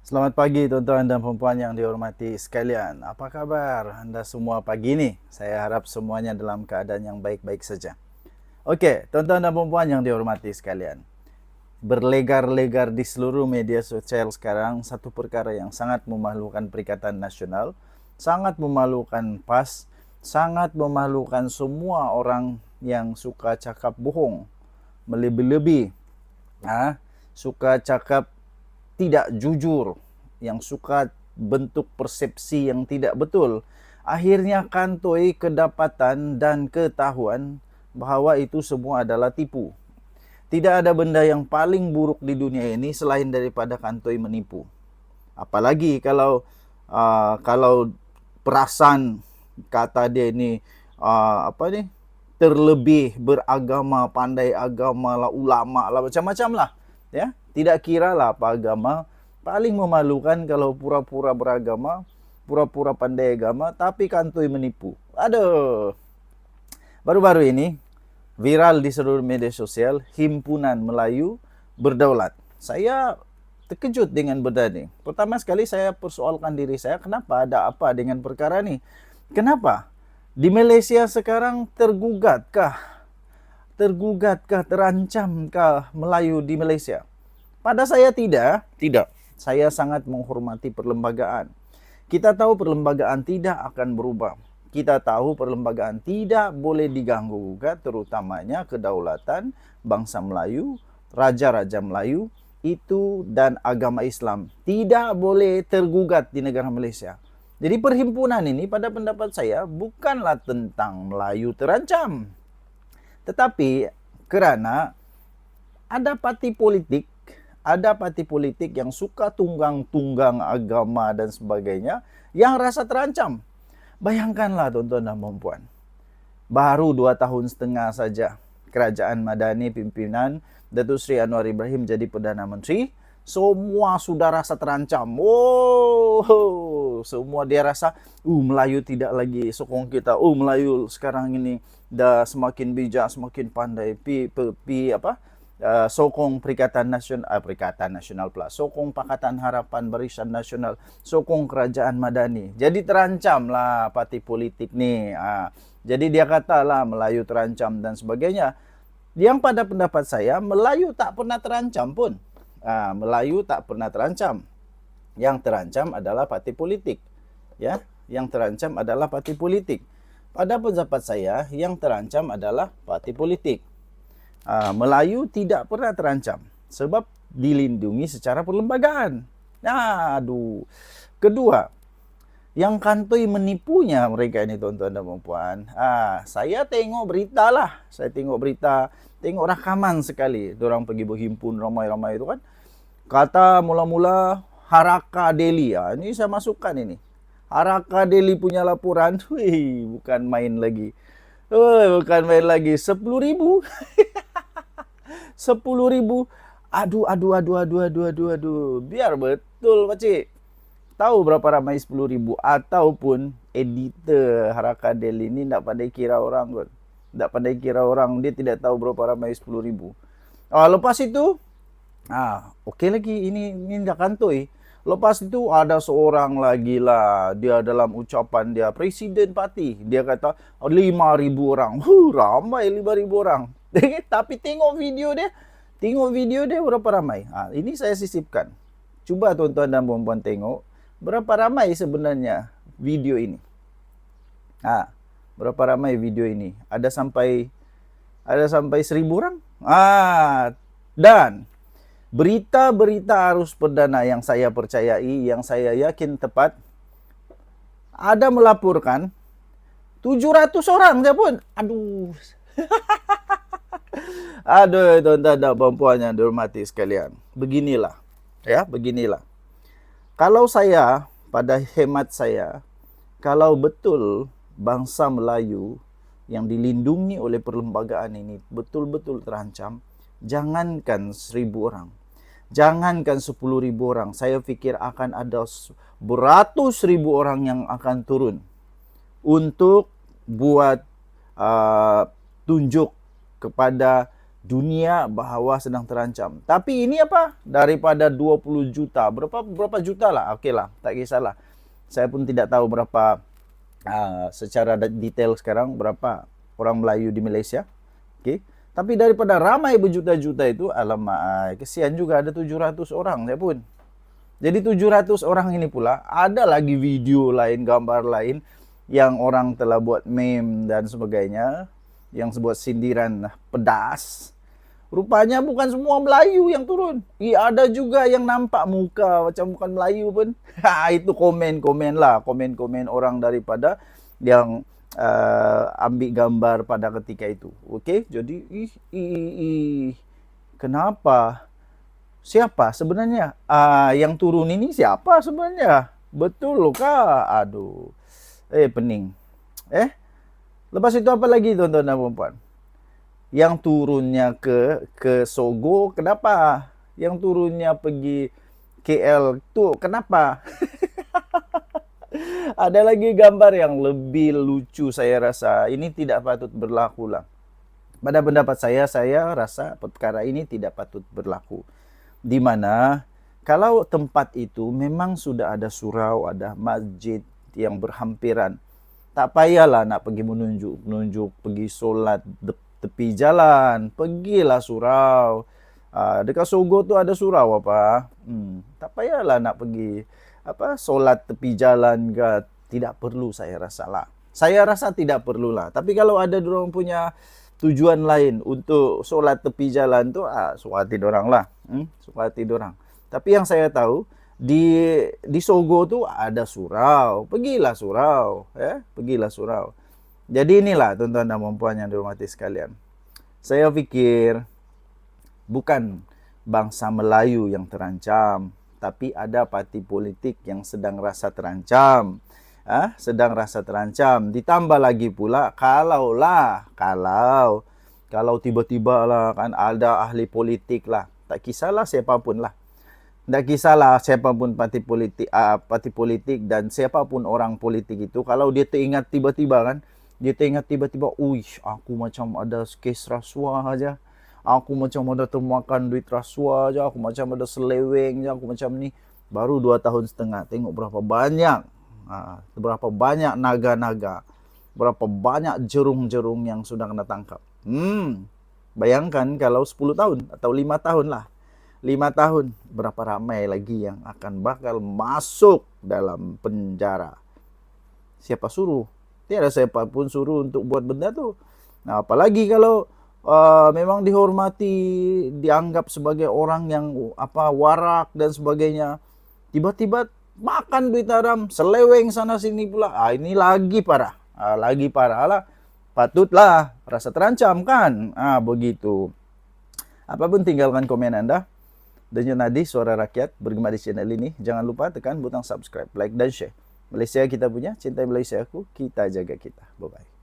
Selamat pagi tuan-tuan dan puan yang dihormati sekalian. Apa kabar Anda semua pagi ini? Saya harap semuanya dalam keadaan yang baik-baik saja. Oke, tuan-tuan dan puan yang dihormati sekalian. Berlegar-legar di seluruh media sosial sekarang satu perkara yang sangat memalukan Perikatan Nasional, sangat memalukan PAS, sangat memalukan semua orang yang suka cakap bohong, melebih-lebih, suka cakap tidak jujur, yang suka bentuk persepsi yang tidak betul. Akhirnya kantoi kedapatan dan ketahuan bahwa itu semua adalah tipu. Tidak ada benda yang paling buruk di dunia ini selain daripada kantoi menipu. Apalagi kalau perasan kata dia ini terlebih beragama, pandai agama lah, ulama lah, macam-macam lah. Ya, tidak kira lah apa agama. Paling memalukan kalau pura-pura beragama, pura-pura pandai agama, tapi kantoi menipu. Aduh. Baru-baru ini viral di seluruh media sosial, Himpunan Melayu Berdaulat. Saya terkejut dengan benda ini. Pertama sekali saya persoalkan diri saya, kenapa, ada apa dengan perkara ini? Kenapa? Di Malaysia sekarang tergugatkah, terancamkah Melayu di Malaysia? Pada saya tidak. Saya sangat menghormati perlembagaan. Kita tahu perlembagaan tidak akan berubah. Kita tahu perlembagaan tidak boleh diganggu-gugat, terutamanya kedaulatan bangsa Melayu, raja-raja Melayu, itu dan agama Islam tidak boleh tergugat di negara Malaysia. Jadi perhimpunan ini pada pendapat saya bukanlah tentang Melayu terancam, tetapi kerana ada parti politik yang suka tunggang-tunggang agama dan sebagainya yang rasa terancam. Bayangkanlah tuan-tuan dan puan, baru 2 tahun setengah saja Kerajaan Madani pimpinan Datuk Seri Anwar Ibrahim jadi Perdana Menteri, semua sudah rasa terancam. Semua dia rasa, Melayu tidak lagi sokong kita. Melayu sekarang ini dah semakin bijak, semakin pandai. Sokong Perikatan Nasional pula, sokong Pakatan Harapan Barisan Nasional, sokong Kerajaan Madani. Jadi terancam lah parti politik ni. Jadi dia katalah Melayu terancam dan sebagainya. Yang pada pendapat saya, Melayu tak pernah terancam pun. Melayu tak pernah terancam. Yang terancam adalah parti politik. Ya, yang terancam adalah parti politik. Pada pendapat saya, yang terancam adalah parti politik. Melayu tidak pernah terancam sebab dilindungi secara perlembagaan. Kedua, yang kantoi menipunya mereka ini tuan-tuan dan puan. Saya tengok berita lah. Tengok rakaman sekali. Diorang pergi berhimpun ramai-ramai itu kan. Kata mula-mula Haraka Daily. Ini saya masukkan ini. Haraka Daily punya laporan. Bukan main lagi. 10,000. 10,000. Aduh. Biar betul pakcik. Tahu berapa ramai 10,000? Ataupun editor Haraka Daily ini tak pandai kira orang kot. Tak pandai kira orang. Dia tidak tahu berapa ramai 10,000. Lepas itu, okey lagi. Ini dah kantoi. Lepas itu ada seorang lagi lah. Dia dalam ucapan dia, Presiden Parti. Dia kata 5,000 orang. Ramai 5,000 orang. Tapi tengok video dia. Berapa ramai. Ini saya sisipkan. Cuba tuan-tuan dan puan-puan tengok. Berapa ramai sebenarnya video ini. Berapa ramai video ini. Ada sampai 1,000 orang. Dan berita-berita arus perdana yang saya percayai, yang saya yakin tepat, ada melaporkan 700 orang saja pun. Aduh, tuan-tuan dan puan yang dihormati sekalian. Beginilah. Kalau saya, pada hemat saya, kalau betul bangsa Melayu yang dilindungi oleh perlembagaan ini betul-betul terancam, jangankan 1,000 orang, jangankan 10,000 orang, saya fikir akan ada beratus ribu orang yang akan turun untuk buat tunjuk kepada dunia bahwa sedang terancam. Tapi ini apa? Daripada 20 juta, berapa juta lah. Oke lah, tak kisahlah. Saya pun tidak tahu berapa secara detail sekarang berapa orang Melayu di Malaysia. Oke. Tapi daripada ramai berjuta-juta itu, alamak, kesian juga ada 700 orang saya pun. Jadi 700 orang ini pula ada lagi video lain, gambar lain yang orang telah buat meme dan sebagainya, yang sebuah sindiran pedas. Rupanya bukan semua Melayu yang turun. Ada juga yang nampak muka macam bukan Melayu pun. Itu komen-komen lah, komen-komen orang daripada yang ambil gambar pada ketika itu. Okey, jadi kenapa? Siapa sebenarnya? Yang turun ini siapa sebenarnya? Betul kah? Aduh. Pening. Lepas itu apa lagi tuan-tuan dan puan-puan? Yang turunnya ke Sogo, kenapa? Yang turunnya pergi KL tu kenapa? Ada lagi gambar yang lebih lucu saya rasa. Ini tidak patut berlaku lah. Pada pendapat saya rasa perkara ini tidak patut berlaku. Di mana kalau tempat itu memang sudah ada surau, ada masjid yang berhampiran, tak payahlah nak pergi menunjuk, pergi solat tepi jalan, pergilah surau. Dekat Sogo tu ada surau apa? Tak payahlah nak pergi solat tepi jalan ke, tidak perlu saya rasa lah. Saya rasa tidak perlulah. Tapi kalau ada dorang punya tujuan lain untuk solat tepi jalan tu, suka hati dorang lah. Suka hati dorang. Tapi yang saya tahu di Sogo tu ada surau. Pergilah surau, pergilah surau. Jadi inilah tuan-tuan dan puan yang dihormati sekalian. Saya fikir bukan bangsa Melayu yang terancam, tapi ada parti politik yang sedang rasa terancam. Sedang rasa terancam. Ditambah lagi pula kalau tiba-tiba lah kan ada ahli politik lah, tak kisahlah siapapun lah, tak kisahlah siapapun parti politik dan siapapun orang politik itu, kalau dia teringat tiba-tiba kan, aku macam ada kes rasuah aja, aku macam ada termakan duit rasuah aja, aku macam ada seleweng aja, aku macam ni. Baru 2 tahun setengah, tengok berapa banyak naga-naga, berapa banyak jerung-jerung yang sudah kena tangkap. Bayangkan kalau 10 tahun atau 5 tahun lah. 5 tahun, berapa ramai lagi yang bakal masuk dalam penjara. Siapa suruh? Tiada siapa pun suruh untuk buat benda tu. Nah, apalagi kalau memang dihormati, dianggap sebagai orang yang warak dan sebagainya, tiba-tiba makan duit haram, seleweng sana sini pula. Ini lagi parah. Lagi parah lah. Patutlah rasa terancam kan. Begitu. Apapun tinggalkan komen anda. Denyut nadi suara rakyat bergema di channel ini. Jangan lupa tekan butang subscribe, like dan share. Malaysia kita punya, cintai Malaysia aku, kita jaga kita. Bye bye.